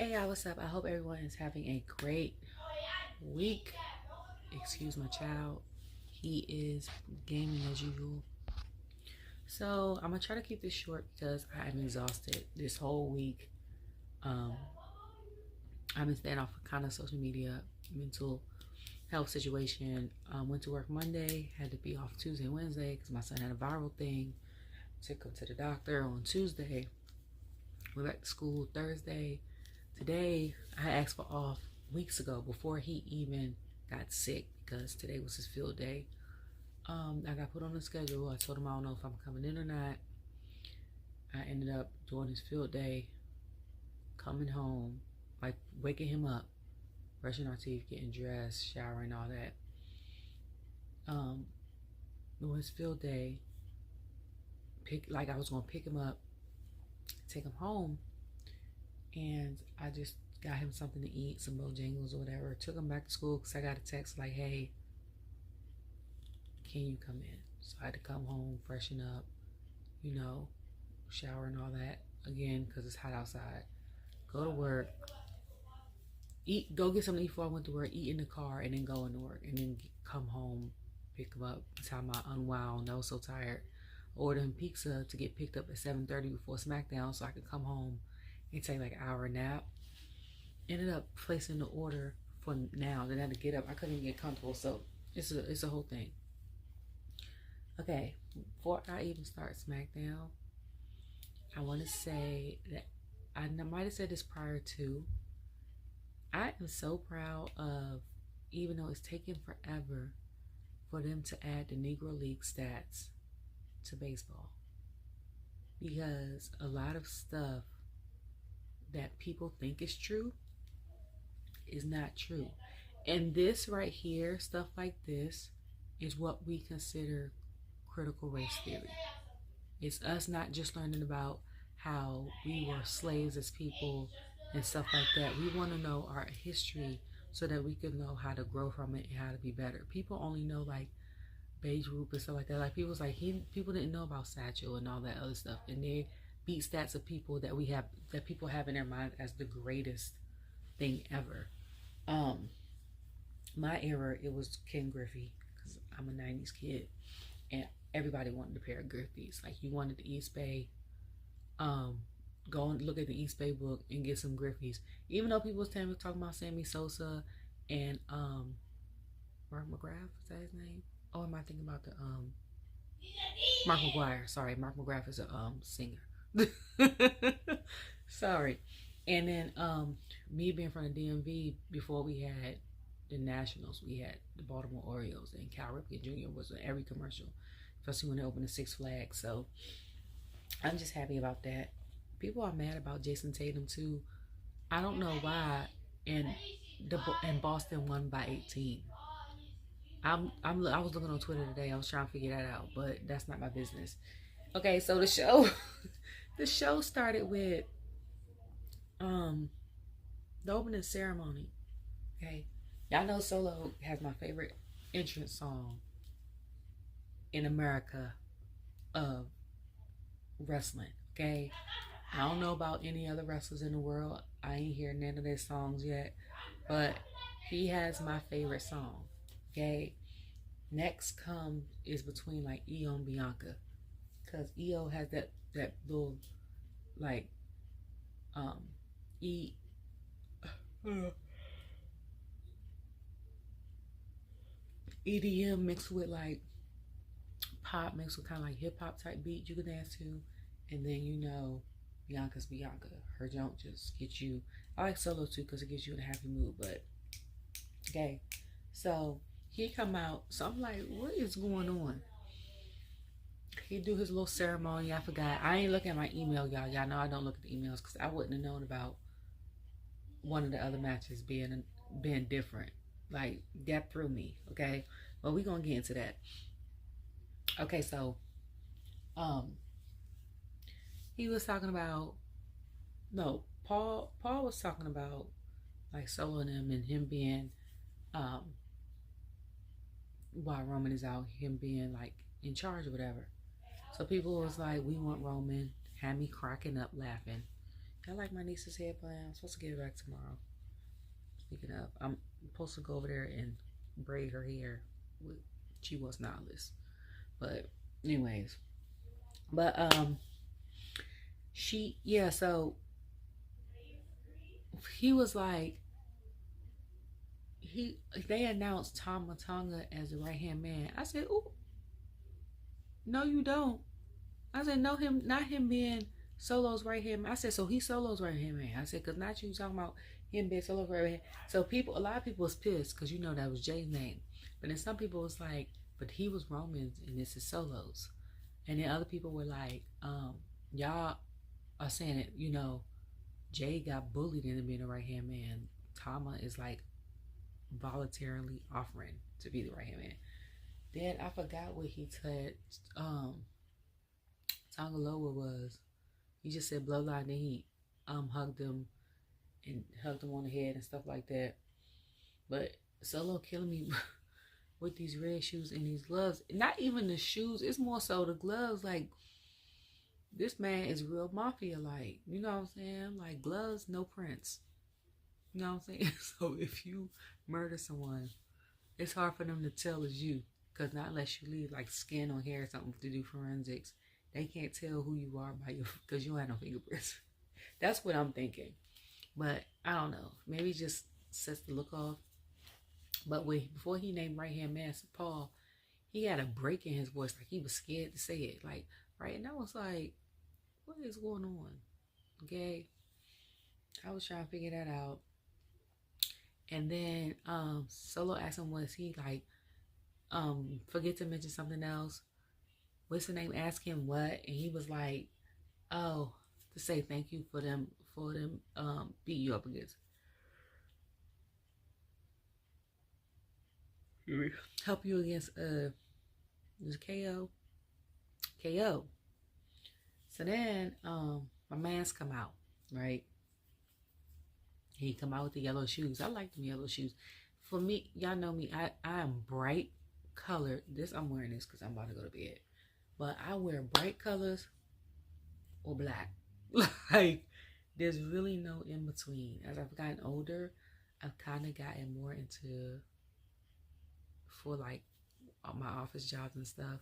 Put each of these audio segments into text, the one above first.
Hey y'all, what's up? I hope everyone is having a great week. Excuse my child. He is gaming as usual. So I'm gonna try to keep this short because I am exhausted this whole week. I've been staying off of kind of social media, mental health situation. Went to work Monday, had to be off Tuesday and Wednesday because my son had a viral thing. Took him to the doctor on Tuesday. Went back to school Thursday. Today, I asked for off weeks ago before he even got sick because today was his field day. I got put on the schedule. I told him I don't know if I'm coming in or not. I ended up doing his field day, coming home, like waking him up, brushing our teeth, getting dressed, showering, all that. Doing his field day, I was gonna pick him up, take him home. And I just got him something to eat, some Bojangles or whatever. Took him back to school because I got a text like, hey, can you come in? So I had to come home, freshen up, shower and all that. Again, because it's hot outside. Go to work. Go get something to eat before I went to work. Eat in the car and then go into work. And then come home, pick him up. Time I unwound. I was so tired. Ordered him pizza to get picked up at 7:30 before Smackdown so I could come home and take like an hour nap. Ended up placing the order for now. Then I had to get up. I couldn't even get comfortable, so it's a whole thing. Okay, before I even start Smackdown, I want to say that I might have said this prior to. I am so proud of, even though it's taken forever for them to add the Negro League stats to baseball, because a lot of stuff that people think is true is not true. And this right here, stuff like this, is what we consider critical race theory. It's us not just learning about how we were slaves as people and stuff like that. We want to know our history so that we can know how to grow from it and how to be better. People only know like Beige Ruth and stuff like that. Like people didn't know about Satchel and all that other stuff. And they beat stats of people that people have in their mind as the greatest thing ever. My era, it was Ken Griffey, because I'm a 90s kid and everybody wanted a pair of Griffies. Like you wanted the East Bay, go and look at the East Bay book and get some Griffies. Even though people was talking about Sammy Sosa and Mark McGrath, is that his name? Oh, am I thinking about the Mark McGuire? Sorry, Mark McGrath is a singer. Sorry. And then me being from the DMV, before we had the Nationals, we had the Baltimore Orioles, and Cal Ripken Jr. was in every commercial, especially when they opened the Six Flags. So I'm just happy about that. People are mad about Jason Tatum too. I don't know why. And Boston won by 18. I was looking on Twitter today. I was trying to figure that out, but that's not my business. Okay, so the show started with the opening ceremony. Okay, y'all know Solo has my favorite entrance song in America of wrestling. Okay, I don't know about any other wrestlers in the world. I ain't heard none of their songs yet, but he has my favorite song. Okay, next is between like Io and Bianca, because Io has that little like EDM mixed with like pop, mixed with kind of like hip hop type beat you can dance to, and then Bianca's Bianca. Her jump just gets you. I like Solo too because it gets you in a happy mood. But okay, so he come out, so I'm like, what is going on? He do his little ceremony. I forgot. I ain't looking at my email, y'all. Y'all know I don't look at the emails because I wouldn't have known about one of the other matches being different. Like, that threw me, okay? But we gonna get into that. Okay, so he was talking about Paul was talking about like Solo and him being while Roman is out, him being like in charge or whatever. So people was like, we want Roman, had me cracking up laughing. I like my niece's hair plan. I'm supposed to get it back tomorrow. Speaking of, I'm supposed to go over there and braid her hair. She was knotless. But anyways. But so he was like, they announced Tama Tonga as the right hand man. I said, "Ooh, no, you don't." I said, "No, not him being Solo's right hand man." I said, "So he's Solo's right hand man." I said, "Cause not you talking about him being Solo's right hand." So a lot of people was pissed because that was Jade's name, but then some people was like, "But he was Roman's and this is Solo's," and then other people were like, "Y'all are saying it, Jade got bullied into being a right hand man. Tama is like voluntarily offering to be the right hand man." Then I forgot what he said. Tongaloa was. He just said Bloodline. Then he hugged him on the head and stuff like that. But Solo killing me with these red shoes and these gloves. Not even the shoes. It's more so the gloves. Like, this man is real mafia like. You know what I'm saying? Like, gloves, no prints. You know what I'm saying? So if you murder someone, it's hard for them to tell it's you. Because not unless you leave like skin or hair or something to do forensics, they can't tell who you are because you don't have no fingerprints. That's what I'm thinking. But I don't know. Maybe it just sets the look off. But before he named right hand man Paul, he had a break in his voice, like he was scared to say it. Like, right? And I was like, what is going on? Okay. I was trying to figure that out. And then Solo asked him, was he like, forget to mention something else? What's the name? Ask him what? And he was like, oh, to say thank you for them beat you up against. Help you against KO. So then my man's come out, right? He come out with the yellow shoes. I like them yellow shoes. For me, y'all know me, I am bright colored. I'm wearing this because I'm about to go to bed. But I wear bright colors or black. Like, there's really no in between. As I've gotten older, I've kind of gotten more into, for like my office jobs and stuff,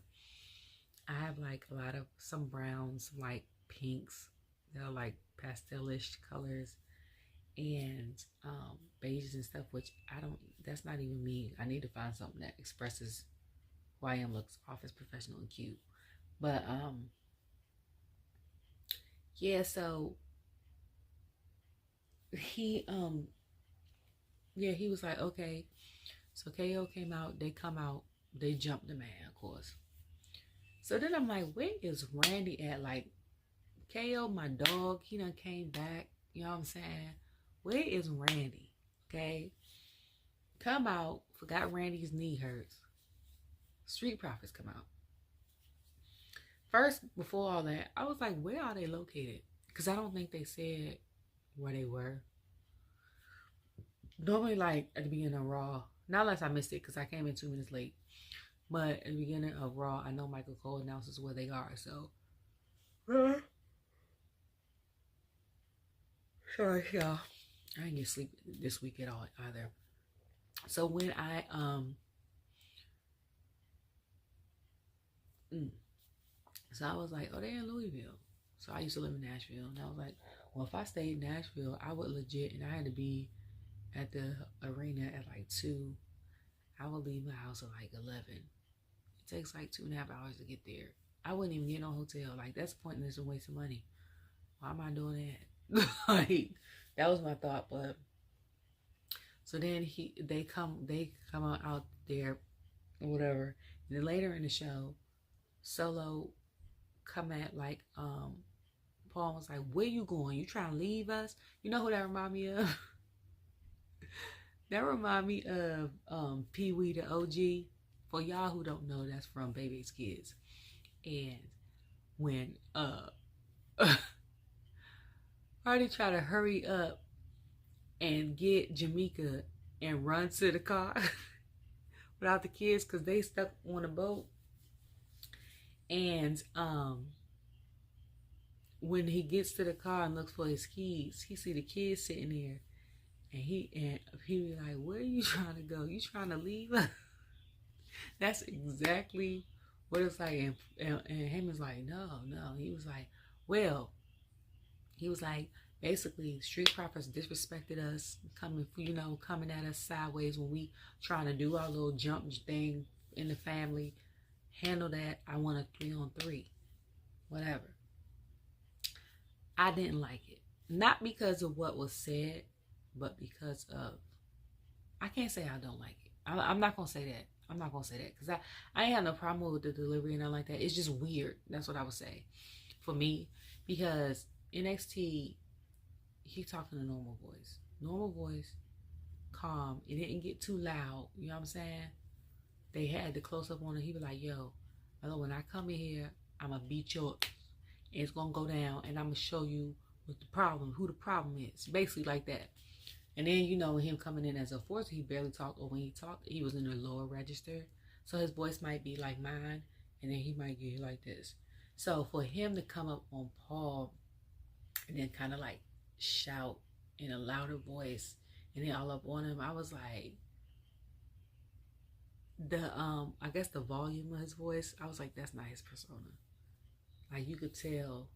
I have like a lot of some browns, some like pinks that are like pastelish colors, and beiges and stuff, which that's not even me. I need to find something that expresses who I am, looks office professional and cute. But yeah, so he was like, okay. So KO came out, they come out, they jumped the man, of course. So then I'm like, where is Randy at? Like, KO, my dog, he done came back, you know what I'm saying? Where is Randy? Okay. Come out, forgot Randy's knee hurts. Street Profits come out. First, before all that, I was like, where are they located? Because I don't think they said where they were. Normally, like, at the beginning of Raw, not unless I missed it because I came in 2 minutes late. But at the beginning of Raw, I know Michael Cole announces where they are. So, sorry, y'all. I didn't get sleep this week at all either. So when I so I was like, oh, they're in Louisville. So I used to live in Nashville, and I was like, well, if I stayed in Nashville, I would legit, and I had to be at the arena at like 2. I would leave my house at like 11. It takes like 2.5 hours to get there. I wouldn't even get no hotel. Like, that's pointless and waste of money. Why am I doing that? Like, that was my thought. But so then they come out there or whatever. And then later in the show, Solo come at like Paul was like, where you going? You trying to leave us? You know who that remind me of? That remind me of Pee Wee the OG. For y'all who don't know, that's from Baby's Kids. And when Hardy try to hurry up and get Jamaica and run to the car without the kids because they stuck on a boat. And when he gets to the car and looks for his keys, he see the kids sitting there, and he be like, "Where are you trying to go? You trying to leave us?" That's exactly what it's like. And Heyman's like, no. He was like, well, basically, street profits disrespected us, coming at us sideways when we trying to do our little jump thing in the family. Handle that. I want a 3-on-3, whatever. I didn't like it, not because of what was said, but because of, I can't say I don't like it. I'm not gonna say that. Because I ain't have no problem with the delivery and nothing like that. It's just weird. That's what I would say for me, because NXT, he talking a normal voice, calm. It didn't get too loud. You know what I'm saying? They had the close up on it. He was like, "Yo, when I come in here, I'm gonna beat your, it's gonna go down, and I'm gonna show you who the problem is." Basically like that. And then, him coming in as a force, he barely talked, or when he talked, he was in the lower register. So his voice might be like mine, and then he might get like this. So for him to come up on Paul and then kind of like shout in a louder voice and then all up on him, I was like, I guess the volume of his voice, I was like, that's not his persona. Like, you could tell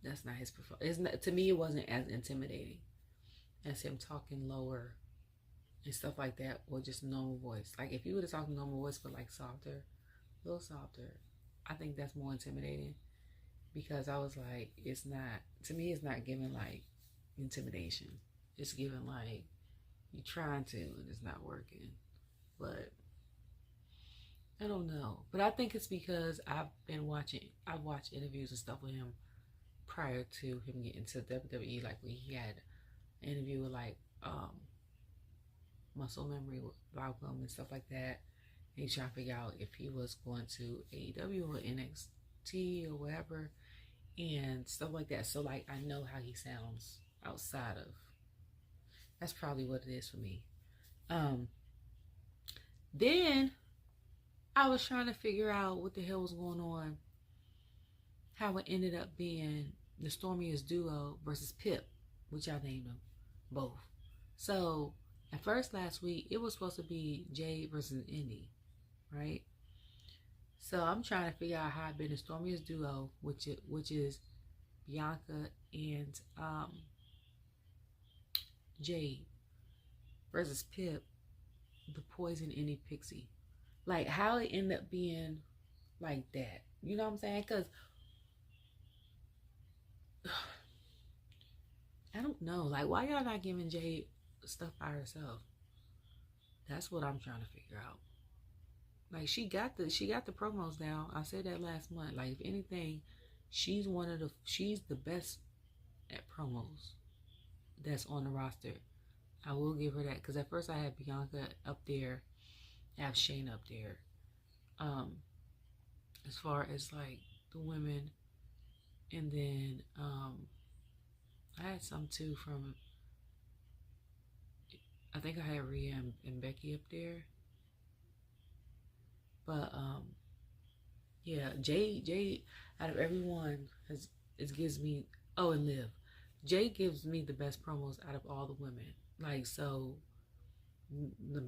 that's not his persona. To me, it wasn't as intimidating as him talking lower and stuff like that, or just normal voice. Like, if you would have talked normal voice, but like softer, a little softer, I think that's more intimidating, because I was like, to me, it's not giving like intimidation. It's giving like you're trying to and it's not working. But I don't know. But I think it's because I've watched interviews and stuff with him prior to him getting to WWE, like when he had an interview with like Muscle Memory with Malcolm and stuff like that. And he's trying to figure out if he was going to AEW or NXT or whatever and stuff like that. So like, I know how he sounds outside of. That's probably what it is for me. Then I was trying to figure out what the hell was going on, how it ended up being the StormiEST duo versus Pip, which I named them both. So at first last week, it was supposed to be Jade versus Indi, right? So I'm trying to figure out how it been the StormiEST duo, which is Bianca and Jade versus Pip, the Poison Indi Pixie. Like, how it ended up being like that. You know what I'm saying? Because I don't know. Like, why y'all not giving Jade stuff by herself? That's what I'm trying to figure out. Like, she got the promos down. I said that last month. Like, if anything, she's the best at promos that's on the roster. I will give her that, because at first I had Bianca up there, I have Shayna up there. As far as like the women, and then I had some too from, I think I had Rhea and Becky up there. But yeah, Jade out of everyone gives me, and Liv. Jade gives me the best promos out of all the women. Like, so let's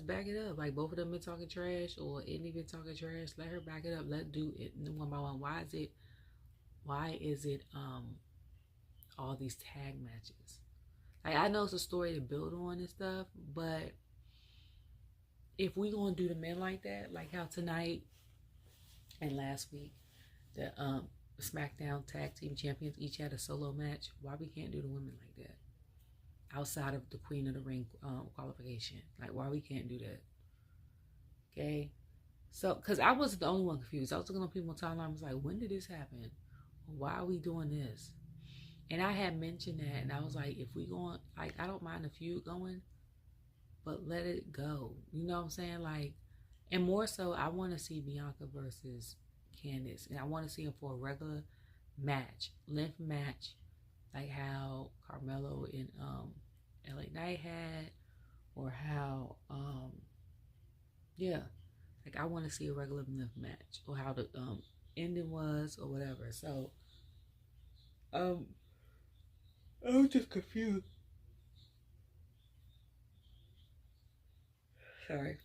back it up. Like, both of them been talking trash, or Indi been talking trash. Let her back it up. Let's do it one by one. Why is it all these tag matches? Like, I know it's a story to build on and stuff, but if we gonna do the men like that, like how tonight and last week the SmackDown tag team champions each had a solo match, why we can't do the women like that? Outside of the Queen of the Ring qualification. Like, why we can't do that? Okay? So, because I wasn't the only one confused. I was looking on people's timeline. I was like, when did this happen? Why are we doing this? And I had mentioned that, and I was like, if we going, like, I don't mind the feud going, but let it go. You know what I'm saying? Like, and more so, I want to see Bianca versus Candice. And I want to see them for a regular match, length match, like how Carmelo and LA Knight had, or how like I want to see a regular length match, or how the ending was, or whatever. So Um, I'm just confused. Sorry.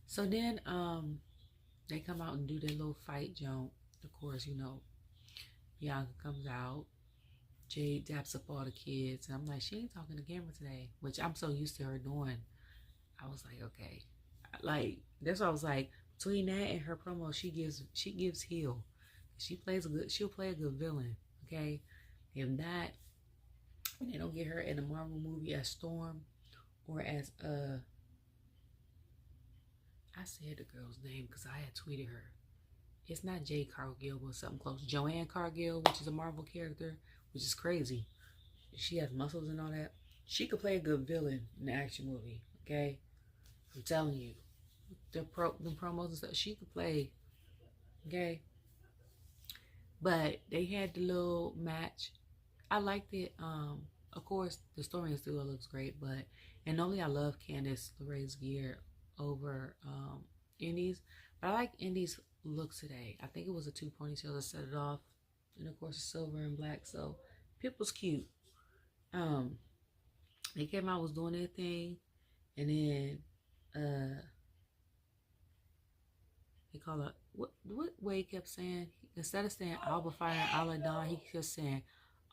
So then, they come out and do their little fight jump. Of course, you know, Bianca comes out. Jade daps up all the kids. And I'm like, she ain't talking to camera today, which I'm so used to her doing. I was like, okay. Like, that's why I was like, between that and her promo, she gives heel. She'll play a good villain. Okay. If not, they don't get her in a Marvel movie as Storm or as I said the girl's name because I had tweeted her. It's not Jade Cargill, but something close. Joanne Cargill, which is a Marvel character, which is crazy. She has muscles and all that. She could play a good villain in an action movie. Okay, I'm telling you, the promos and stuff she could play. Okay, but they had the little match. I liked it. Of course, the story still looks great, but and normally I love Candice LeRae's gear over Indi's, but I like Indi's look today. I think it was a 2 ponytail that set it off, and of course it's silver and black, so Pip was cute. They came out, was doing their thing, and then they call it what Wade kept saying, instead of saying Alba Fire and Isla Dawn, he kept saying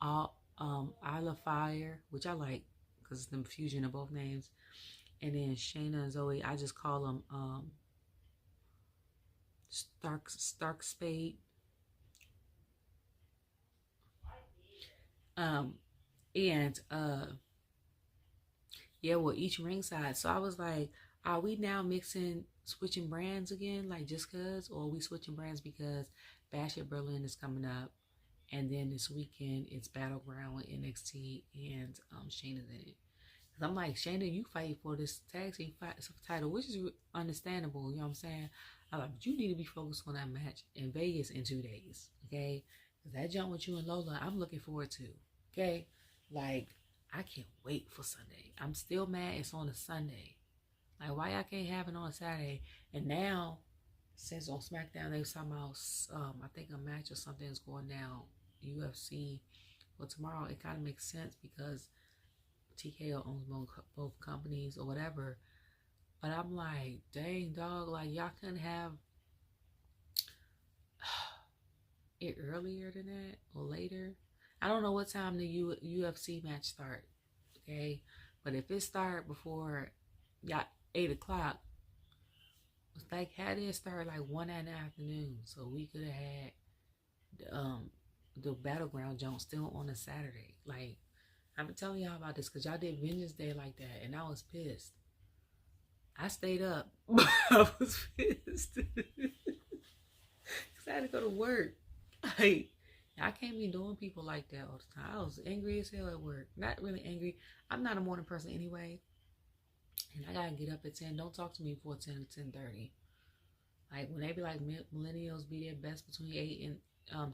Isla Fire, which I like because it's the fusion of both names. And then Shayna and Zoey, I just call them Stark Spade. Yeah, well, each ringside. So I was like, are we now switching brands again, like just cause, or are we switching brands because Bash at Berlin is coming up, and then this weekend it's Battleground with NXT and Shayna's in it. I'm like, Shayna, you fight for this tag team title, which is understandable, you know what I'm saying? I'm like, but you need to be focused on that match in Vegas in 2 days, okay? Because that jump with you and Lola, I'm looking forward to, okay? Like, I can't wait for Sunday. I'm still mad it's on a Sunday. Like, why I can't have it on a Saturday? And now, since on Smackdown, they were talking about, I think a match or something is going down, UFC. Well, tomorrow, it kind of makes sense because TKO owns both companies or whatever, but I'm like, dang dog, like y'all couldn't have it earlier than that or later. I don't know what time the UFC match start, okay, but if it start before 8 o'clock, it's like had it start like 1 in the afternoon, so we could have had the Battleground jump still on a Saturday. Like, I've been telling y'all about this because y'all did Vengeance Day like that, and I was pissed. I stayed up. I was pissed. Because I had to go to work. Like, I can't be doing people like that all the time. I was angry as hell at work. Not really angry. I'm not a morning person anyway. And I got to get up at 10. Don't talk to me before 10 to 10:30. Like, when they be like, millennials be their best between 8 and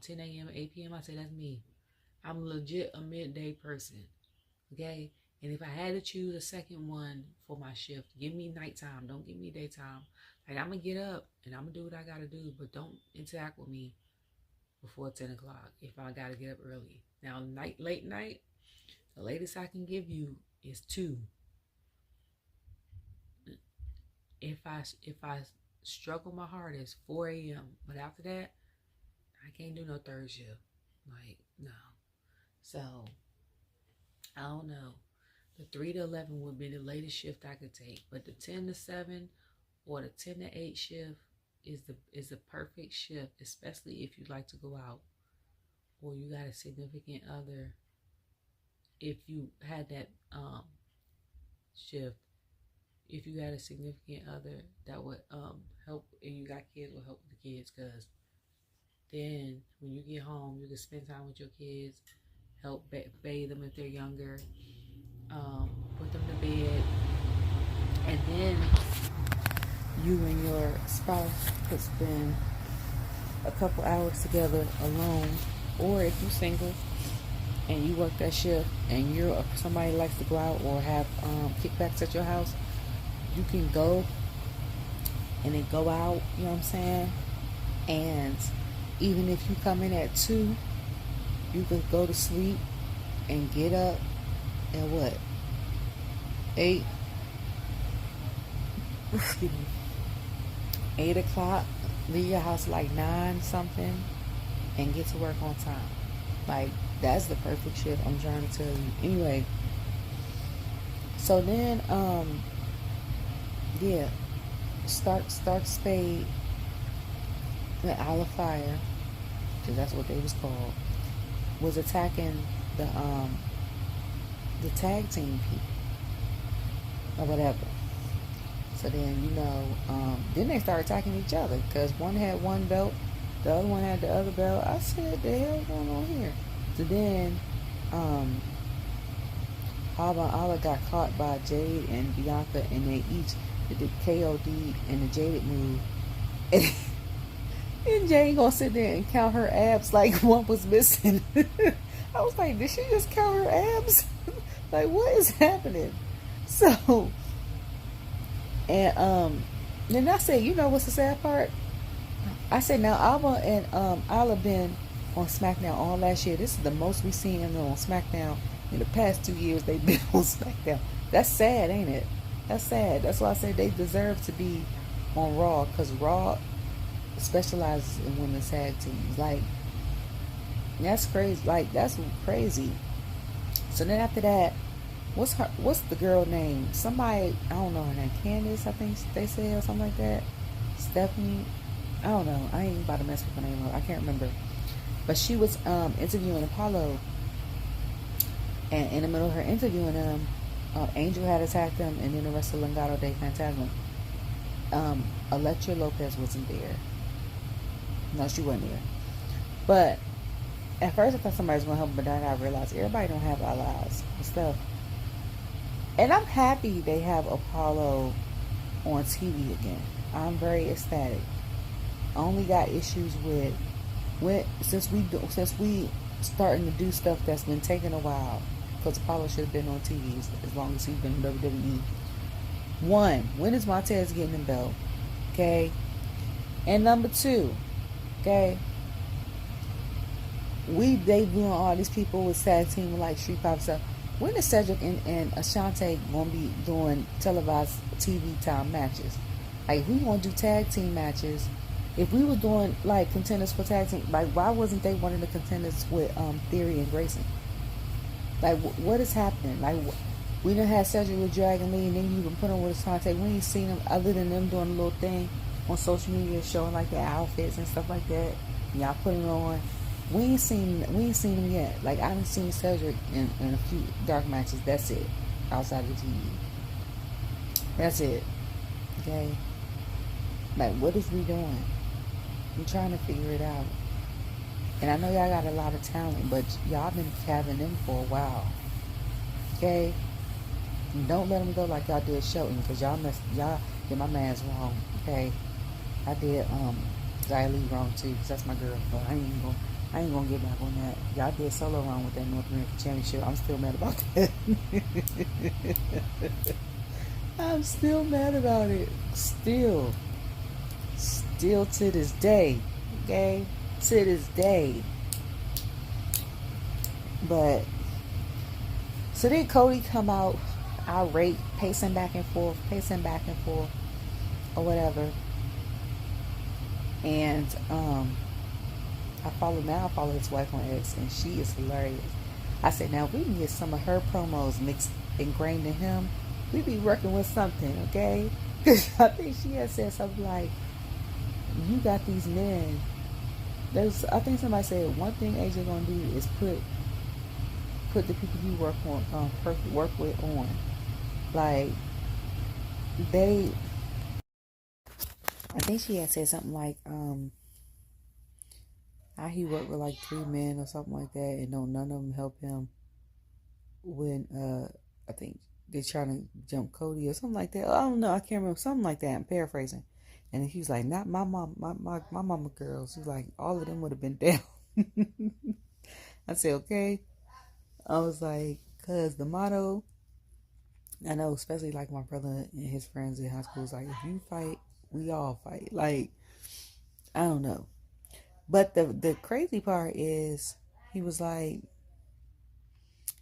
10 a.m. and 8 p.m., I say, that's me. I'm legit a midday person, okay? And if I had to choose a second one for my shift, give me nighttime. Don't give me daytime. Like, I'm going to get up and I'm going to do what I got to do, but don't interact with me before 10 o'clock if I got to get up early. Now, late night, the latest I can give you is 2. If I struggle my hardest, 4 a.m. But after that, I can't do no third shift. Like, no. So, I don't know. The 3 to 11 would be the latest shift I could take. But the 10 to 7 or the 10 to 8 shift is the perfect shift, especially if you like to go out or you got a significant other. If you had that shift, if you got a significant other that would help, and you got kids, will help with the kids, because then when you get home, you can spend time with your kids, help bathe them if they're younger, put them to bed, and then you and your spouse could spend a couple hours together alone. Or if you're single and you work that shift and you're somebody who likes to go out or have kickbacks at your house, you can go and then go out, you know what I'm saying? And even if you come in at 2 you could go to sleep and get up at what? 8 excuse me, 8 o'clock, leave your house like 9 something, and get to work on time. Like, that's the perfect shift, I'm trying to tell you. Anyway, so then, yeah, start Spade, the Isla Fire, because that's what they was called, was attacking the tag team people, or whatever. So then, then they started attacking each other, because one had one belt, the other one had the other belt. I said, the hell going on here? So then, Alba got caught by Jade and Bianca, and they each did the KOD and the Jaded move. And Jade gonna sit there and count her abs like one was missing. I was like, did she just count her abs? Like, what is happening? So, and then I said, what's the sad part? I said, now Alba and Isla been on Smackdown all last year. This is the most we've seen them on Smackdown in the past 2 years. They've been on Smackdown. That's sad, ain't it? That's sad. That's why I say they deserve to be on Raw, because Raw specializes in women's tag teams. Like, that's crazy. Like, that's crazy. So then after that, what's the girl name? Somebody, I don't know her name. Candice, I think they said, or something like that. Stephanie, I don't know. I ain't about to mess with her name up. I can't remember. But she was interviewing Apollo, and in the middle of her interviewing him, Angel had attacked him, and then the rest of Legado de Fantasma. Electra Lopez wasn't there. No, she wasn't there. But at first I thought somebody was going to help, but then I realized everybody don't have allies and stuff. And I'm happy they have Apollo on TV again. I'm very ecstatic. I only got issues with since we starting to do stuff that's been taking a while, because Apollo should have been on TV as long as he's been in WWE. One, when is Montez getting the belt? Okay. And number 2, okay, we debuting all these people with tag team like Street Pop stuff. When is Cedric and Ashante gonna be doing televised TV time matches? Like, if we want to do tag team matches, if we were doing like contenders for tag team, like, why wasn't they one of the contenders with Theory and Grayson? Like, what is happening? Like, we done had Cedric with Dragon Lee, and then you can put them with Ashante. We ain't seen them other than them doing a little thing on social media, showing like their outfits and stuff like that. Y'all putting it on. We ain't seen them yet. Like, I haven't seen Cedric in a few dark matches. That's it. Outside of the TV. That's it. Okay? Like, what is we doing? I'm trying to figure it out. And I know y'all got a lot of talent, but y'all been having them for a while. Okay? Don't let them go like y'all did Shelton, because y'all did my man's wrong. Okay? I did Xylee wrong too, because that's my girl. But I ain't gonna get back on that. Y'all did Solo wrong with that North American Championship. I'm still mad about that. I'm still mad about it. Still to this day. Okay? To this day. But so then Cody come out irate, pacing back and forth, or whatever. And I follow his wife on X, and she is hilarious. I said, now if we can get some of her promos mixed, ingrained in him, we be working with something, okay? Because I think she had said something like, you got these men. I think somebody said, one thing AJ gonna do is put the people you work with on. Like, I think she had said something like, how he worked with like 3 men or something like that, and none of them help him when I think they're trying to jump Cody or something like that. I don't know, I can't remember, something like that. I'm paraphrasing. And he was like, not my mom, my mama girls. He was like, all of them would have been down. I said, okay. I was like, cause the motto, I know, especially like my brother and his friends in high school, is like, if you fight, we all fight. Like, I don't know. But the crazy part is, he was like,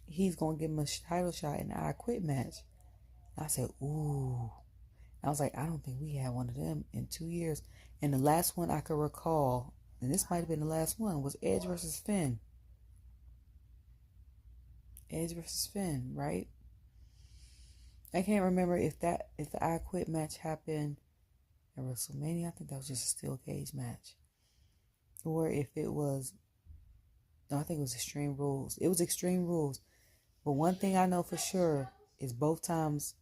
he's going to give him a title shot in the I Quit match. I said, ooh. I was like, I don't think we had one of them in 2 years. And the last one I could recall, and this might have been the last one, was Edge versus Finn. Edge versus Finn, right? I can't remember if the I Quit match happened at WrestleMania. I think that was just a steel cage match. Or if it was, no, I think it was Extreme Rules. It was Extreme Rules. But one thing I know for sure is both times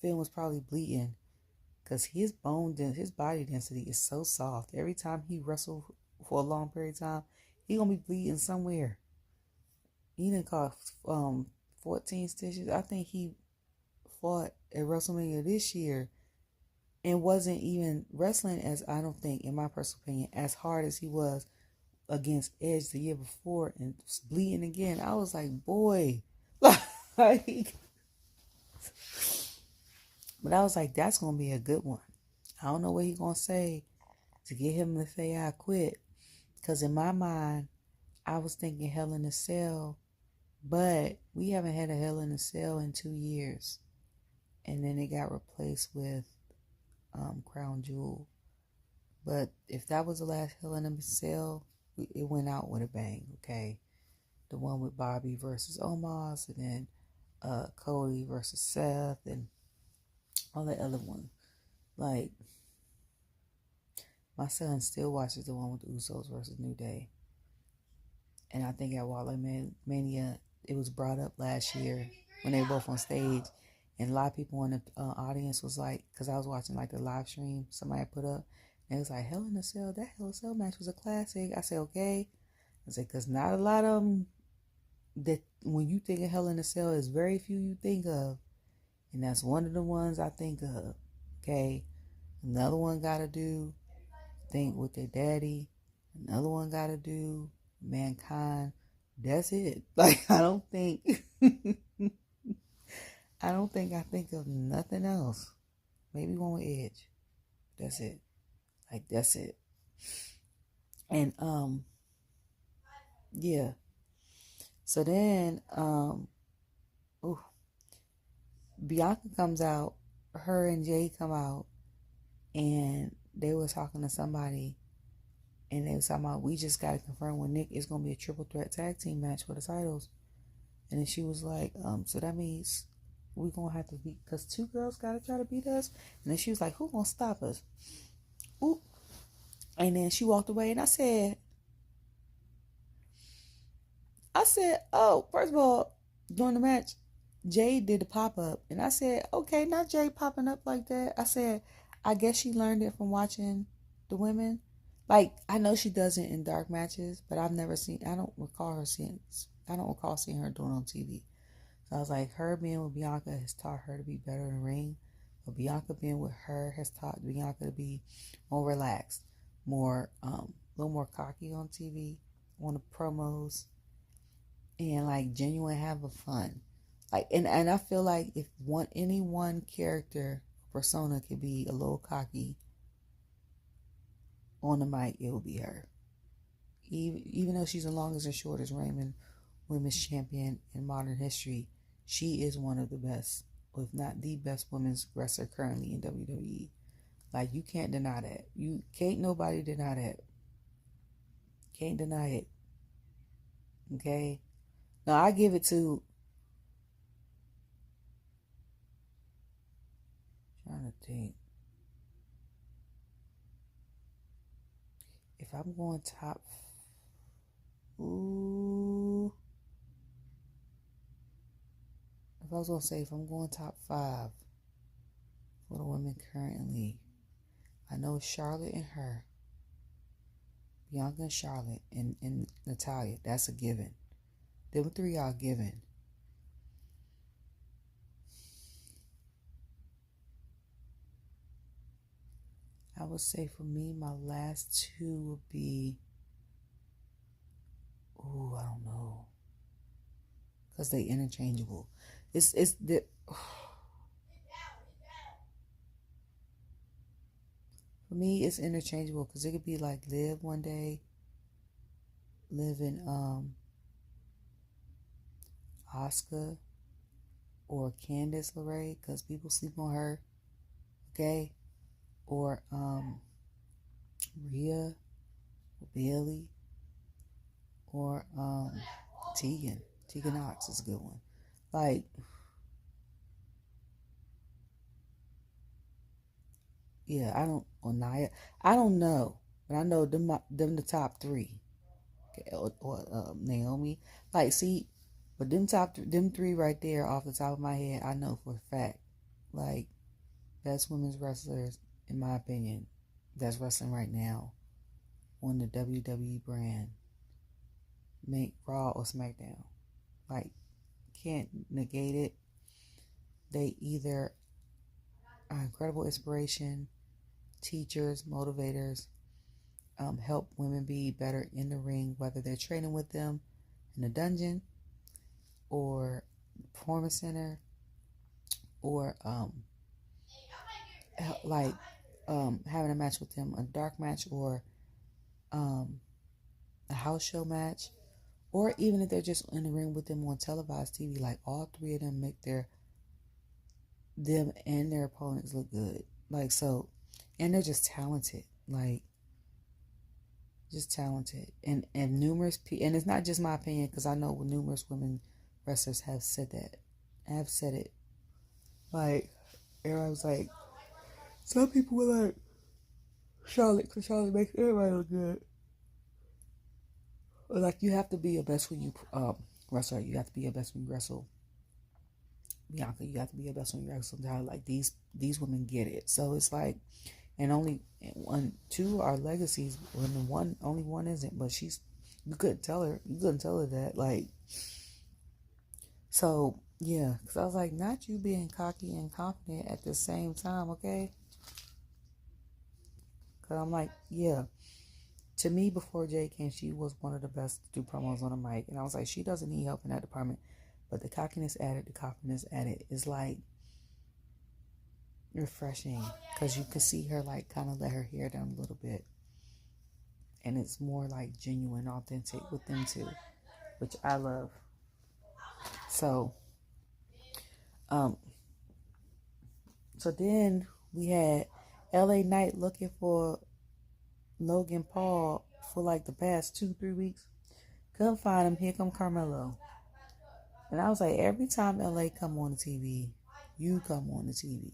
Finn was probably bleeding because his body density is so soft. Every time he wrestled for a long period of time, he gonna be bleeding somewhere. He didn't call 14 stitches. I think he fought at WrestleMania this year and wasn't even wrestling as, I don't think, in my personal opinion, as hard as he was against Edge the year before and bleeding again. I was like, boy, like, but I was like, that's gonna be a good one. I don't know what he's gonna say to get him to say I quit, because in my mind, I was thinking Hell in a Cell, but we haven't had a Hell in a Cell in 2 years, and then it got replaced with Crown Jewel. But if that was the last Hell in a Cell, it went out with a bang. Okay, the one with Bobby versus Omos, and then Cody versus Seth, and all the other ones. Like, my son still watches the one with the Usos versus New Day. And I think at Wildlife Mania, it was brought up last year when they were both on stage. And a lot of people in the audience was like, because I was watching like the live stream somebody put up, and it was like, Hell in a Cell, that Hell in a Cell match was a classic. I said, okay. I said, because not a lot of them, that when you think of Hell in a Cell, is very few you think of. And that's one of the ones I think of. Okay. Another one got to do, think with their daddy. Another one got to do Mankind. That's it. Like, I don't think I think of nothing else. Maybe one with Edge. That's it. Like, that's it. And yeah. So then Bianca comes out, her and Jade come out, and they were talking to somebody, and they was talking about, we just got to confirm with Nick it's going to be a triple threat tag team match for the titles. And then she was like, so that means we're going to have to beat, because 2 girls got to try to beat us. And then she was like, who going to stop us? Ooh. And then she walked away, and I said, oh, first of all, during the match, Jade did the pop-up. And I said, okay, not Jade popping up like that. I said, I guess she learned it from watching the women. Like, I know she does it in dark matches, but I don't recall seeing her doing it on TV. So I was like, her being with Bianca has taught her to be better in the ring. But Bianca being with her has taught Bianca to be more relaxed, more, a little more cocky on TV, on the promos, and like genuine having fun. Like, and I feel like if any one character persona could be a little cocky on the mic, it will be her. Even though she's the longest and shortest reigning women's champion in modern history, she is one of the best, if not the best women's wrestler currently in WWE. Like, you can't deny that. You can't nobody deny that. Can't deny it. Okay? Now, I give it to, trying to think. If I'm going top, if I was going to say, if I'm going top 5 for the women currently, I know Charlotte and her, Bianca and Charlotte, and Natalya. That's a given. Them 3 are given. I would say for me, my last 2 would be, I don't know, because they interchangeable. It's the for me, it's interchangeable because it could be like Liv one day, Liv and Asuka or Candice LeRae, because people sleep on her, okay? Or Rhea or Bayley or Tegan Knox is a good one. Like, yeah, I don't, or Nia, I don't know, but I know them the top three, okay? Or Naomi, like, see, but them three right there off the top of my head, I know for a fact, like, best women's wrestlers in my opinion that's wrestling right now on the WWE brand, make Raw or SmackDown. Like, can't negate it. They either are incredible inspiration, teachers, motivators, help women be better in the ring, whether they're training with them in the dungeon or performance center, or like having a match with them, a dark match, or a house show match, or even if they're just in the ring with them on televised TV. Like, all three of them make them and their opponents look good. Like, so, and they're just talented. Like, just talented. And numerous people, and it's not just my opinion, because I know numerous women wrestlers have said that. Have said it. Like, everybody was like, some people were like, Charlotte, because Charlotte makes everybody look good. Like, you have to be your best when you wrestle. You have to be your best when you wrestle. Bianca, you have to be your best when you wrestle. Like, these women get it. So it's like, and only two are legacies, when only one isn't. But you couldn't tell her that. Like, so yeah, because I was like, not you being cocky and confident at the same time, okay? Because I'm like, yeah. To me, before Jade came, she was one of the best to do promos on the mic. And I was like, she doesn't need help in that department. But the cockiness added, the confidence added is like refreshing. Because you can see her like kind of let her hair down a little bit. And it's more like genuine, authentic with them too. Which I love. So, so then we had LA Knight looking for Logan Paul for like the past 2-3 weeks. Couldn't find him. Here come Carmelo. And I was like, every time LA come on the TV, you come on the TV.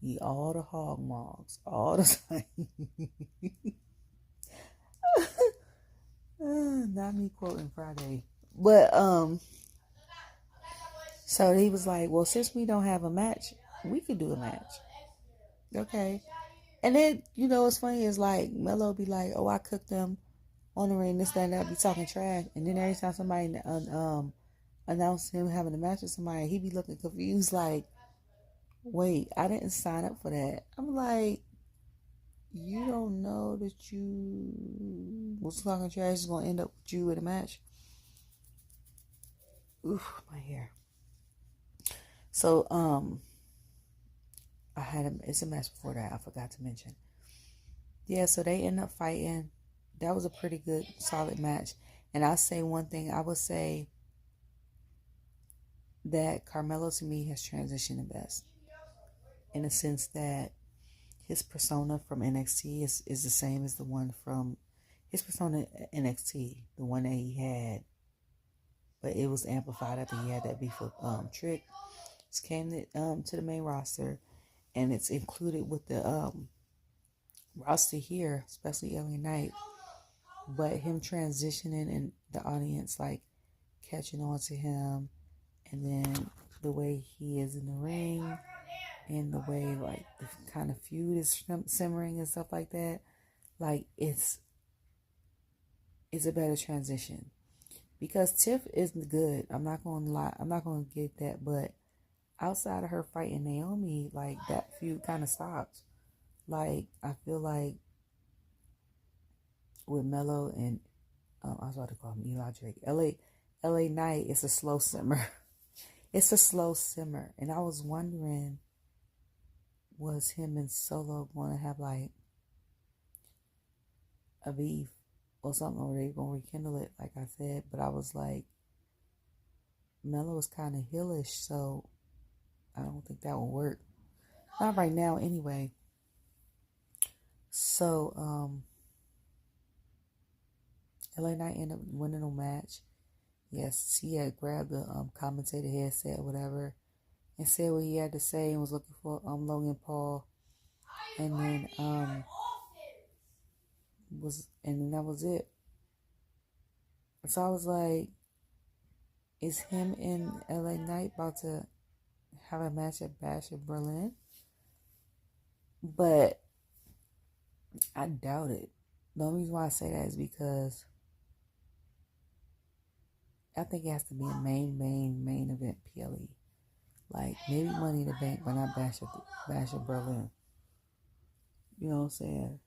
Eat all the hog mogs. All the time. Not me quoting Friday. But, so he was like, well, since we don't have a match, we could do a match. Okay. And then, what's funny is like, Melo be like, oh, I cooked them on the ring, this, that, and that, be talking trash. And then every time somebody announce him having a match with somebody, he be looking confused like, wait, I didn't sign up for that. I'm like, you don't know that you was talking trash is going to end up with you in a match? Oof, my hair. So, it's a match before that, I forgot to mention. Yeah, so they end up fighting. That was a pretty good, solid match. And I'll say one thing, I would say that Carmelo to me has transitioned the best, in the sense that his persona from NXT is the same as the one from his persona at NXT, the one that he had, but it was amplified after he had that beef with Trick. It's came to the main roster, and it's included with the roster here, especially LA Knight. But him transitioning in the audience, like catching on to him, and then the way he is in the ring, and the way like the kind of feud is simmering and stuff like that, like it's a better transition. Because Tiff isn't good. I'm not gonna lie. I'm not gonna get that. But outside of her fighting Naomi, like that feud kind of stopped. Like I feel like with Melo and I was about to call him Eli Drake. LA Knight, it's a slow simmer. It's a slow simmer. And I was wondering, was him and Solo going to have like a beef or something, or they going to rekindle it, like I said. But I was like, Melo was kind of heelish, so I don't think that will work. Not right now, anyway. So, LA Knight ended up winning a match. Yes, he had grabbed the commentator headset or whatever and said what he had to say and was looking for Logan Paul. And then that was it. So I was like, is him and LA Knight about to have a match at Bash of Berlin? But I doubt it. The only reason why I say that is because I think it has to be a main event PLE. Like maybe Money in the Bank, but not Bash of Berlin. You know what I'm saying?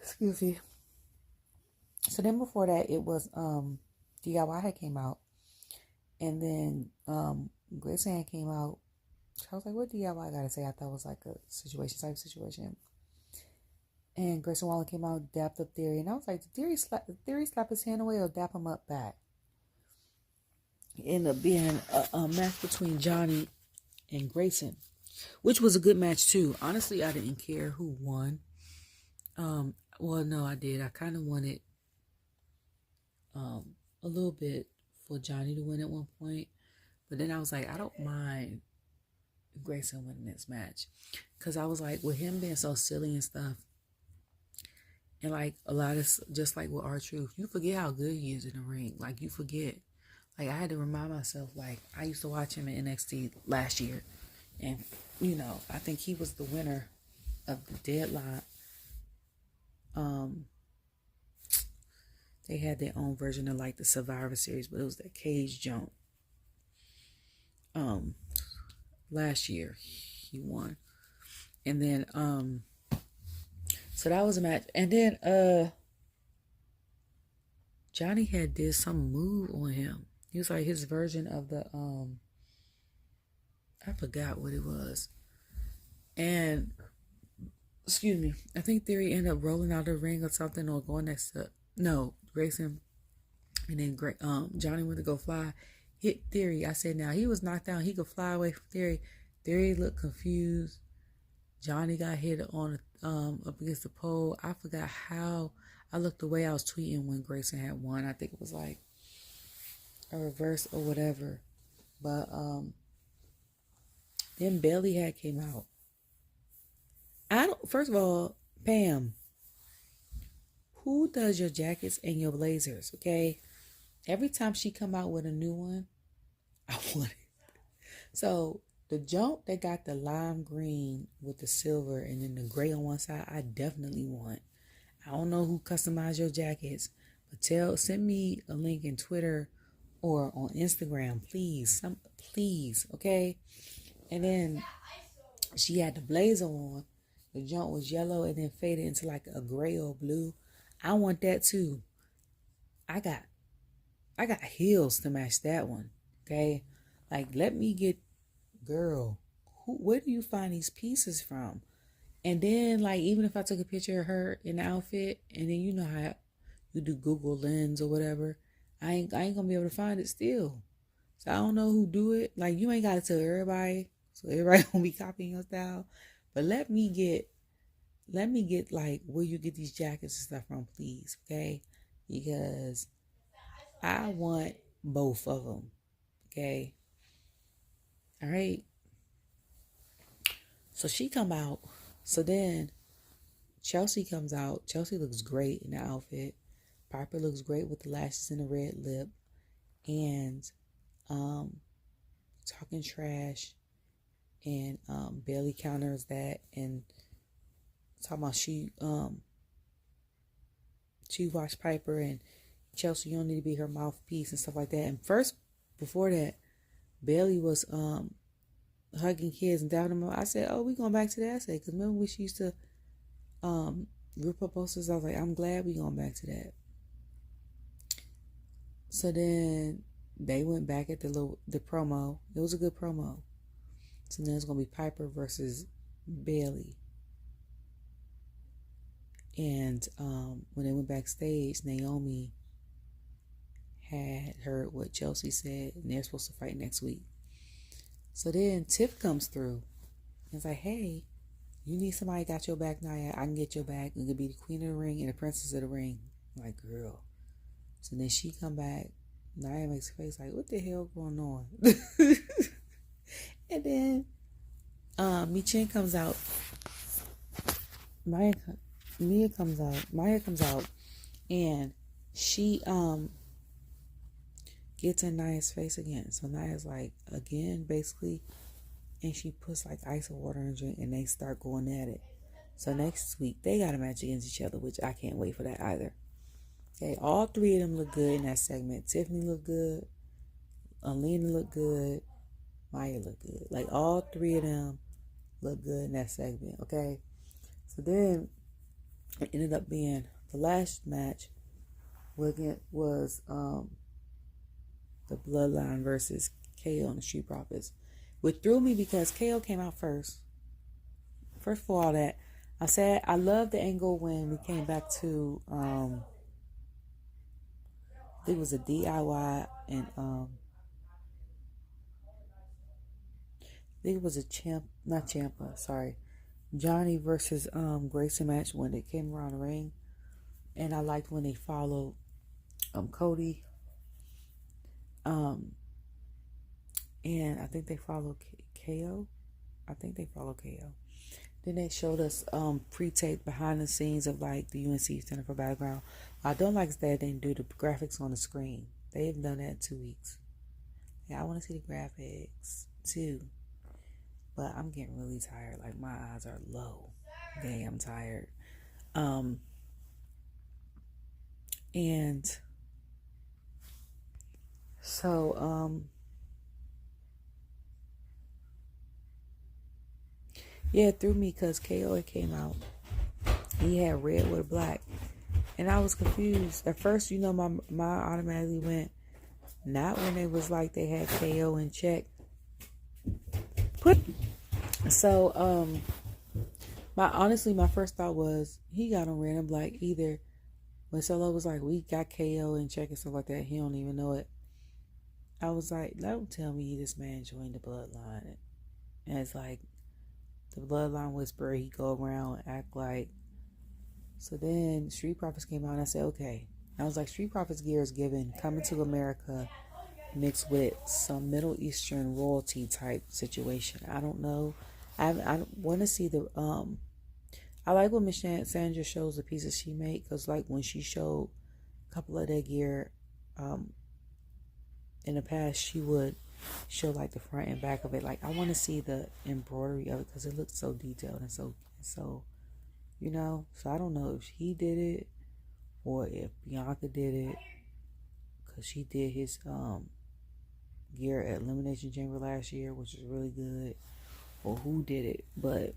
Excuse me. So then before that, it was DIY had came out, and then Grayson came out. I was like, what DIY got to say? I thought it was like a type situation. And Grayson Waller came out, dapped up Theory, and I was like, did Theory slap his hand away or dap him up back? It ended up being a match between Johnny and Grayson, which was a good match too. Honestly, I didn't care who won. Well, no, I did. I kind of wanted a little bit for Johnny to win at one point, but then I was like, I don't mind Grayson winning this match, because I was like, with him being so silly and stuff, and like a lot of, just like with R-Truth, you forget how good he is in the ring. Like you forget. Like I had to remind myself, like I used to watch him in NXT last year, and I think he was the winner of the Deadline. They had their own version of like the Survivor Series, but it was that cage jump. Last year he won. And then so that was a match. And then Johnny had did some move on him. He was like his version of the I forgot what it was. And excuse me, I think Theory ended up rolling out of the ring or something, or going next to Grayson. And then Johnny went to go fly, hit Theory. I said, now he was knocked down, he could fly away from Theory. Theory looked confused. Johnny got hit on up against the pole. I forgot how. I looked away. I was tweeting when Grayson had won. I think it was like a reverse or whatever. But then Bayley had came out. First of all, Pam, who does your jackets and your blazers? Okay, every time she come out with a new one, I want it. So the jump that got the lime green with the silver and then the gray on one side, I definitely want. I don't know who customized your jackets, but send me a link in Twitter or on Instagram, please. Please, okay? And then she had the blazer on. The jump was yellow and then faded into like a gray or blue. I want that too. I got heels to match that one. Okay? Like, let me get, girl, where do you find these pieces from? And then, like, even if I took a picture of her in the outfit, and then you know how you do Google Lens or whatever, I ain't gonna be able to find it still. So I don't know who do it. Like, you ain't gotta tell everybody, so everybody gonna be copying your style. But let me get like where you get these jackets and stuff from, please, okay? Because I want both of them, okay? All right. So she come out. So then Chelsea comes out. Chelsea looks great in the outfit. Piper looks great with the lashes and the red lip. And talking trash. And Bayley counters that and talking about she watched Piper and Chelsea, you don't need to be her mouthpiece and stuff like that. And first, before that, Bayley was hugging kids and down them. I said, oh, we going back to that. I said, because remember we used to group up posters. I was like, I'm glad we going back to that. So then they went back at the promo. It was a good promo. So then it's going to be Piper versus Bayley. And when they went backstage, Naomi had heard what Chelsea said, and they're supposed to fight next week. So then Tiff comes through. And it's like, hey, you need somebody got your back, Nia. I can get your back. You can be the queen of the ring and the princess of the ring. I'm like, girl. So then she come back. Nia makes her face like, what the hell going on? And then Michin comes out. Maya comes out, and she gets in Nia's face again. So Nia's like, again, basically, and she puts like ice and water in a drink, and they start going at it. So next week they got a match against each other, which I can't wait for that either. Okay, all three of them look good in that segment. Tiffany looked good, Alina looked good, Maya looked good. Like all three of them look good in that segment. Okay, so then it ended up being the last match was the Bloodline versus KO and the Street Profits, which threw me because KO came out first. First for all that, I said I love the angle when we came back to it was a DIY and I think it was a Johnny versus Grayson match when they came around the ring, and I liked when they followed Cody, and I think they followed KO. Then they showed us pre-tape behind the scenes of like the UNC Center for Battleground. I don't like that they didn't do the graphics on the screen. They haven't done that in 2 weeks. Yeah, I want to see the graphics too. But I'm getting really tired. Like my eyes are low. Dang, I'm tired. And so yeah, it threw me because KO had came out. He had red with a black. And I was confused. At first, my automatically went, not when they was like they had KO in check. So, my first thought was, he got on red and black. Either when Solo was like, we got KO in check and stuff like that, he don't even know it. I was like, don't tell me this man joined the Bloodline. And it's like, the Bloodline whisperer, he go around and act like. So then Street Profits came out and I said, okay. I was like, Street Profits gear is given Coming to America mixed with some Middle Eastern royalty type situation. I don't know. I want to see the I like when Miss Sandra shows the pieces she made, because like when she showed a couple of that gear in the past, she would show like the front and back of it. Like I want to see the embroidery of it because it looks so detailed and so so I don't know if he did it or if Bianca did it, because she did his gear at Elimination Chamber last year, which is really good, or who did it, but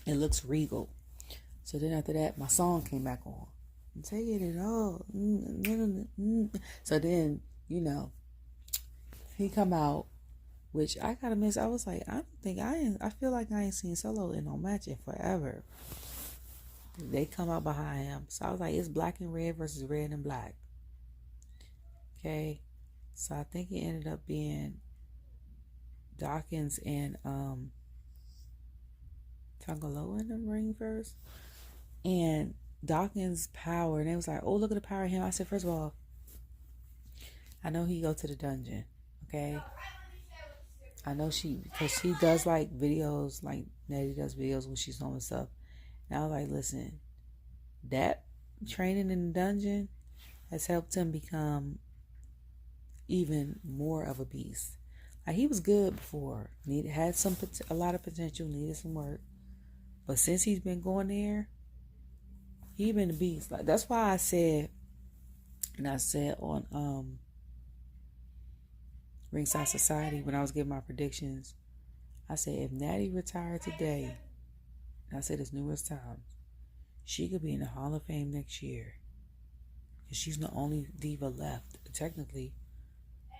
it looks regal. So then after that, my song came back on. Taking it all. So then, he come out, which I gotta miss. I was like, I feel like I ain't seen Solo in no match in forever. They come out behind him. So I was like, it's black and red versus red and black. Okay. So I think it ended up being Dawkins and Tangaloa in the ring first. And Dawkins' power, and they was like, oh, look at the power of him. I said, first of all, I know he go to the dungeon, okay? I know because she does like videos, like Nettie does videos when she's on and stuff. And I was like, listen, that training in the dungeon has helped him become even more of a beast. Like he was good before, had a lot of potential, needed some work, but since he's been going there, he been a beast. Like that's why I said on Ringside Society when I was giving my predictions, I said if Natty retired today, and I said this numerous times, she could be in the Hall of Fame next year. And she's the only diva left. Technically,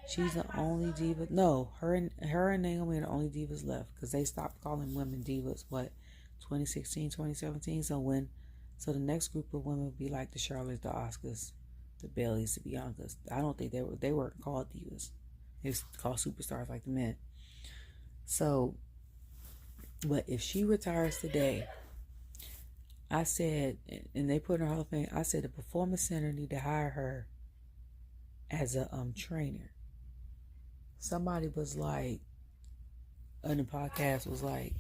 she's the only diva. No, her and Naomi are the only divas left, because they stopped calling women divas, 2016, 2017. So when So the next group of women would be like the Charlottes, the Oscars, the Baileys, the Biancas. I don't think they weren't called divas. It's called superstars like the men. So, but if she retires today, I said, and they put her in Hall of Fame, I said the Performance Center need to hire her as a trainer. Somebody was like, on the podcast was like,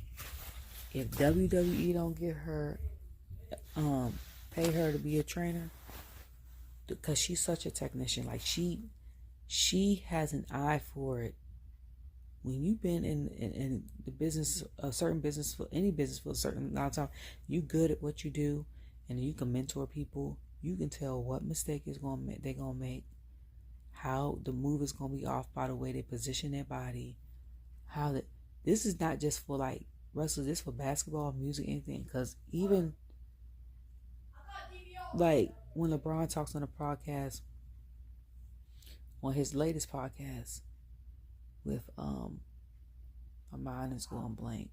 if WWE don't get her, pay her to be a trainer, because she's such a technician. Like she has an eye for it. When you've been in the business, a certain business, for any business for a certain amount of time, you good at what you do, and you can mentor people. You can tell what mistake they're gonna make, how the move is gonna be off by the way they position their body. This is not just for like wrestlers. This is for basketball, music, anything. Because even like when LeBron talks on a podcast, on his latest podcast with my mind is going blank,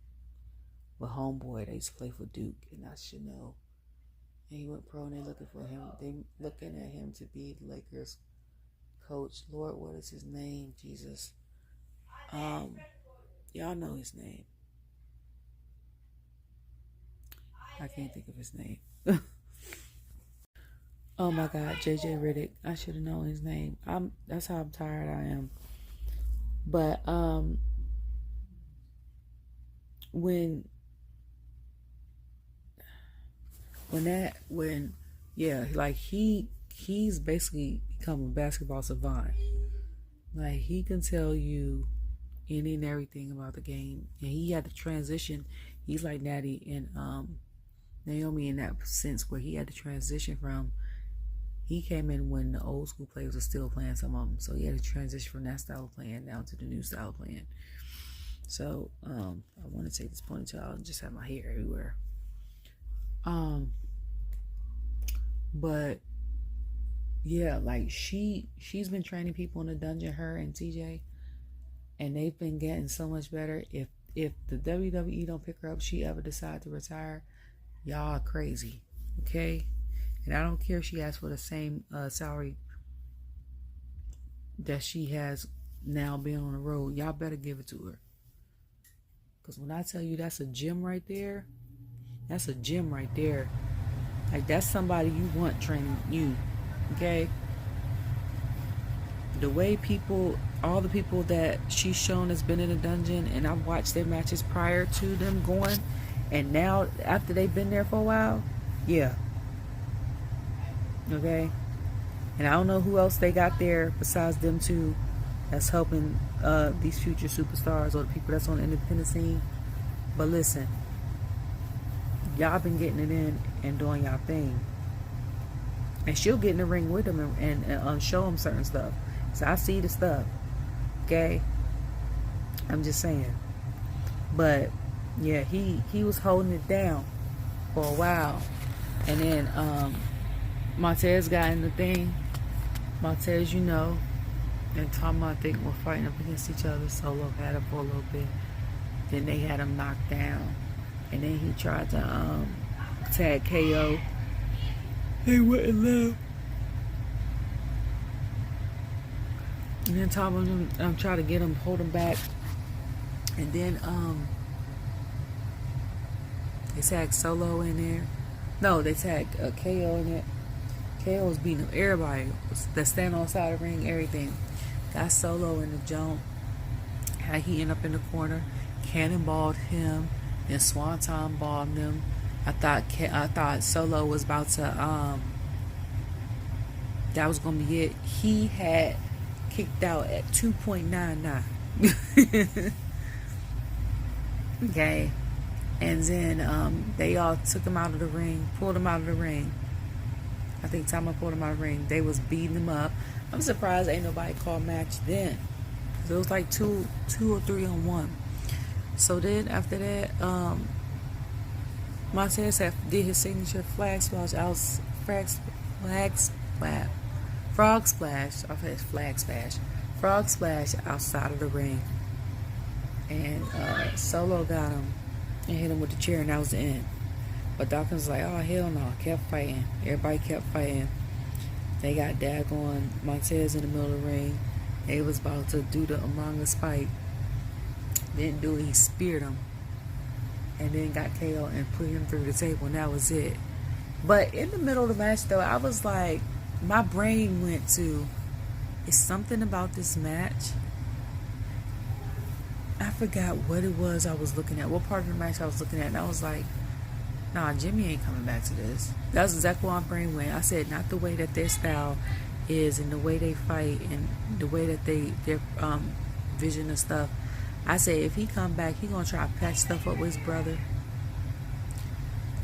with homeboy they used to play for Duke, and I should know, and he went pro, and they looking at him to be the Lakers coach. Lord, what is his name? Jesus, y'all know his name. I can't think of his name. Oh my God, JJ Riddick. I should have known his name. That's how tired I am. But he's basically become a basketball savant. Like he can tell you any and everything about the game, and he had to transition. He's like Natty and Naomi in that sense, where he had to transition from. He came in when the old school players were still playing some of them, so he had to transition from that style of playing down to the new style of playing. So I want to take this ponytail out and just have my hair everywhere. But yeah, like she's been training people in the dungeon, her and TJ, and they've been getting so much better. If the WWE don't pick her up, she ever decide to retire, y'all are crazy, okay? And I don't care if she asks for the same salary that she has now being on the road. Y'all better give it to her. Because when I tell you that's a gym right there, that's a gym right there. Like that's somebody you want training you, okay? The way all the people that she's shown has been in a dungeon, and I've watched their matches prior to them going, and now after they've been there for a while, yeah. Okay, and I don't know who else they got there besides them two that's helping these future superstars or the people that's on the independent scene. But listen, y'all been getting it in and doing y'all thing, and she'll get in the ring with them and show them certain stuff. So I see the stuff. Okay, I'm just saying. But yeah, he was holding it down for a while, and then Montez got in the thing. Montez, and Tom, I think, were fighting up against each other. Solo had him for a little bit. Then they had him knocked down. And then he tried to tag KO. He wouldn't let. And then Tom tried to get him, hold him back. And then they tagged Solo in there. No, they tagged KO in there. KO was beating up everybody that stand on the side of the ring, everything. Got Solo in the jump. How he ended up in the corner. Cannonballed him. Then Swanton bombed him. I thought Solo was about to that was gonna be it. He had kicked out at 2.99. Okay. And then they all took him out of the ring, pulled him out of the ring. I think Tom pulled him out of the ring. They was beating him up. I'm surprised ain't nobody called match then. It was like two or 3 on 1. So then after that, Montez did his signature frog splash. Frog splash outside of the ring. And Solo got him and hit him with the chair, and that was the end. But Dawkins was like, oh, hell no. Kept fighting. Everybody kept fighting. They got daggone Montez in the middle of the ring. They was about to do the Among Us fight. Didn't do it. He speared him. And then got KO and put him through the table. And that was it. But in the middle of the match, though, I was like, my brain went to, it's something about this match. I forgot what it was I was looking at. What part of the match I was looking at. And I was like, nah, Jimmy ain't coming back to this. That's exactly where my brain went. I said, not the way that their style is and the way they fight and the way that their vision and stuff. I said, if he come back, he gonna try to patch stuff up with his brother.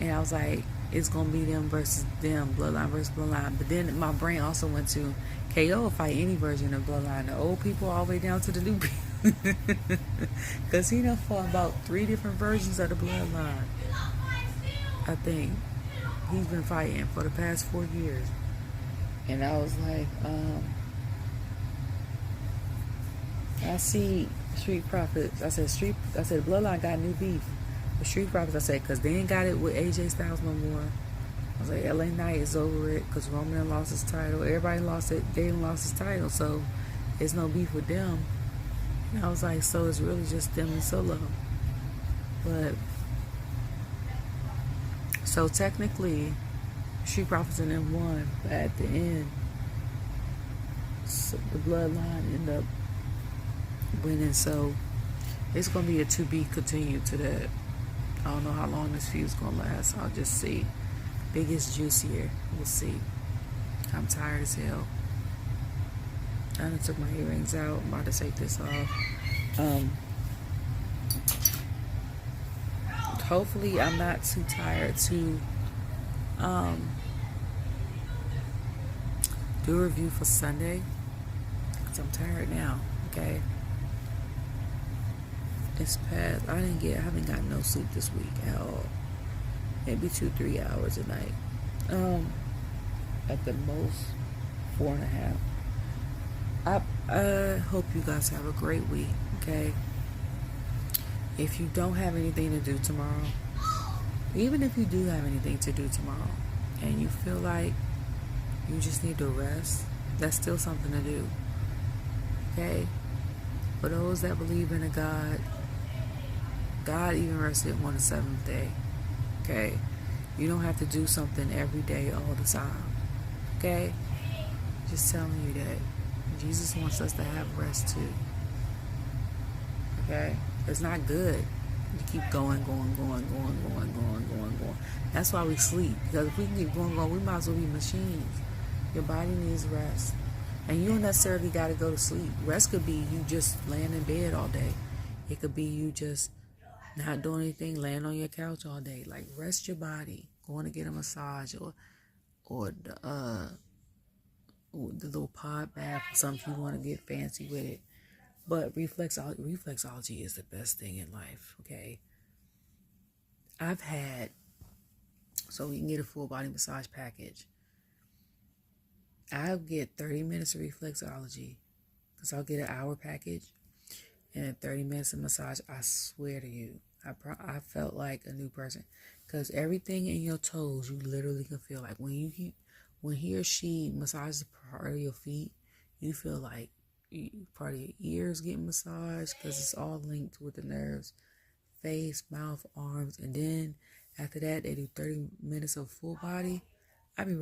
And I was like, it's gonna be them versus them, Bloodline versus Bloodline. But then my brain also went to KO will fight any version of Bloodline, the old people all the way down to the new people. Because he done fought about 3 different versions of the Bloodline. I think he's been fighting for the past 4 years. And I was like, I see Street Profits. I said Bloodline got new beef. The Street Profits, I said, because they ain't got it with AJ Styles no more. I was like, LA Knight is over it because Roman lost his title. Everybody lost it. They lost his title, so there's no beef with them. And I was like, so it's really just them and Solo. But so technically, Street Profits and them won, but at the end, so the Bloodline ended up winning. So it's gonna be a to be continued to that. I don't know how long this feud's gonna last. I'll just see. Biggest, juicier. We'll see. I'm tired as hell. I done took my earrings out. I'm about to take this off. Hopefully I'm not too tired to do a review for Sunday. Because I'm tired now. Okay. It's past. I haven't got no sleep this week at all. Maybe 2-3 hours a night. At the most 4.5. I hope you guys have a great week. Okay. If you don't have anything to do tomorrow, even if you do have anything to do tomorrow, and you feel like you just need to rest, that's still something to do. Okay. For those that believe in a God even rested on the 7th day. Okay? You don't have to do something every day all the time. Okay? Just telling you that. Jesus wants us to have rest too. Okay? It's not good. You keep going. That's why we sleep. Because if we can keep going, we might as well be machines. Your body needs rest. And you don't necessarily got to go to sleep. Rest could be you just laying in bed all day. It could be you just not doing anything, laying on your couch all day. Like, rest your body. Going to get a massage or the little pod bath or something if you want to get fancy with it. But reflexology is the best thing in life, okay? So we can get a full body massage package. I'll get 30 minutes of reflexology because I'll get an hour package and 30 minutes of massage. I swear to you, I felt like a new person because everything in your toes, you literally can feel like when he or she massages part of your feet, you feel like part of your ears getting massaged because it's all linked with the nerves, face, mouth, arms, and then after that they do 30 minutes of full body. I'll be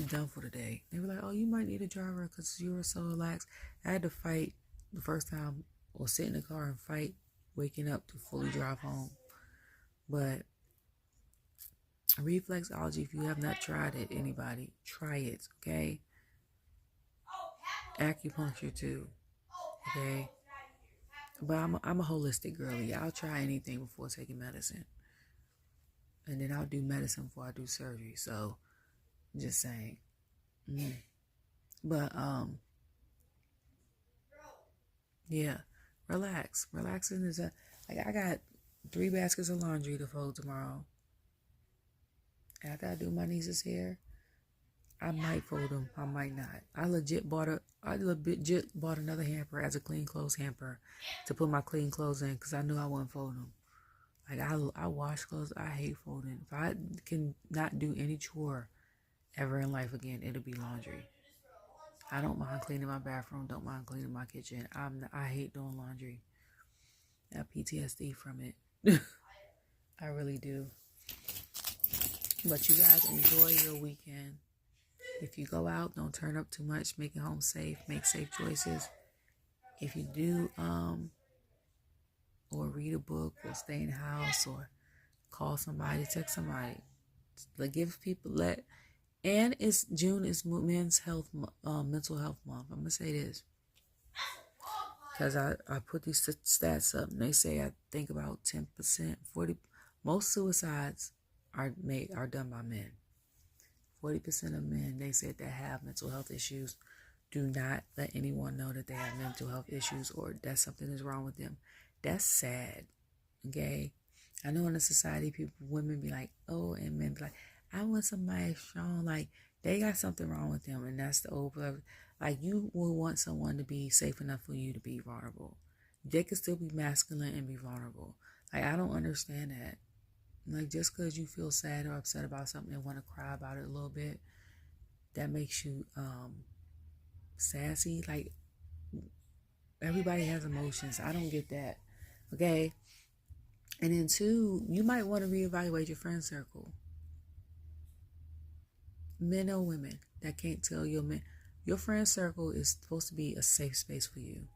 done for the day. They were like, oh, you might need a driver because you were so relaxed. I had to fight the first time or sit in the car and fight waking up to fully drive home. But reflexology, if you have not tried it, anybody, try it, okay? Acupuncture too, okay? But I'm a holistic girly. I'll try anything before taking medicine. And then I'll do medicine before I do surgery. So, just saying. But, yeah, relax. Relaxing is like I got 3 baskets of laundry to fold tomorrow. After I do my niece's hair, I might fold them. I might not. I legit bought another hamper as a clean clothes hamper to put my clean clothes in because I knew I wouldn't fold them. Like I wash clothes. I hate folding. If I can not do any chore ever in life again, it'll be laundry. I don't mind cleaning my bathroom. Don't mind cleaning my kitchen. I hate doing laundry. I have PTSD from it. I really do. But you guys enjoy your weekend. If you go out, don't turn up too much. Make it home safe. Make safe choices. If you do, or read a book, or stay in the house, or call somebody, text somebody. Give people and it's June is men's health, mental health month. I'm gonna say this because I put these stats up, and they say I think about 10%, 40. Most suicides are done by men. 40% of men, they said, that have mental health issues do not let anyone know that they have mental health issues or that something is wrong with them. That's sad. Okay, I know in a society, women be like, oh, and men be like, I want somebody strong, like they got something wrong with them, and that's the old. Like you will want someone to be safe enough for you to be vulnerable. They could still be masculine and be vulnerable. Like I don't understand that. Like just because you feel sad or upset about something and want to cry about it a little bit, that makes you sassy. Like everybody has emotions. I don't get that. Okay. And then 2, you might want to reevaluate your friend circle. Men or women that can't tell your friend circle is supposed to be a safe space for you.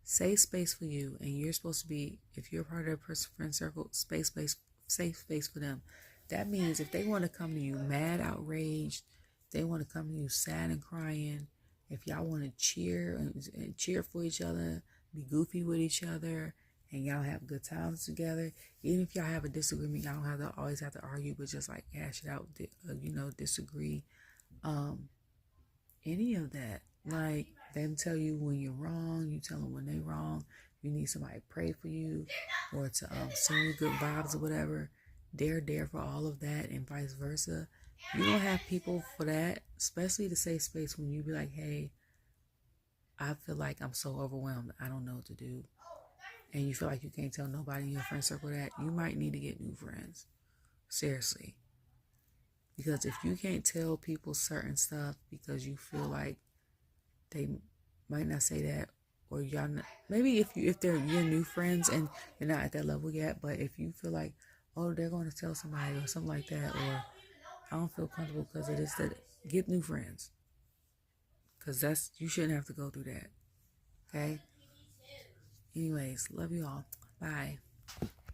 Safe space for you, and you're supposed to be, if you're part of their friend circle, safe space for them. That means if they want to come to you mad, outraged, they want to come to you sad and crying, if y'all want to cheer for each other, be goofy with each other, and y'all have good times together, even if y'all have a disagreement, y'all don't always have to argue, but just like hash it out, disagree. Any of that, like them tell you when you're wrong, you tell them when they're wrong, you need somebody to pray for you or to send you good vibes or whatever. They're there for all of that, and vice versa. You don't have people for that, especially the safe space when you be like, hey, I feel like I'm so overwhelmed, I don't know what to do. And you feel like you can't tell nobody in your friend circle that, you might need to get new friends. Seriously. Because if you can't tell people certain stuff because you feel like they might not say that, or y'all not, maybe if they're your new friends and you're not at that level yet, but if you feel like, oh, they're going to tell somebody or something like that, or I don't feel comfortable because of this, that, get new friends. Because you shouldn't have to go through that. Okay? Anyways, love you all. Bye.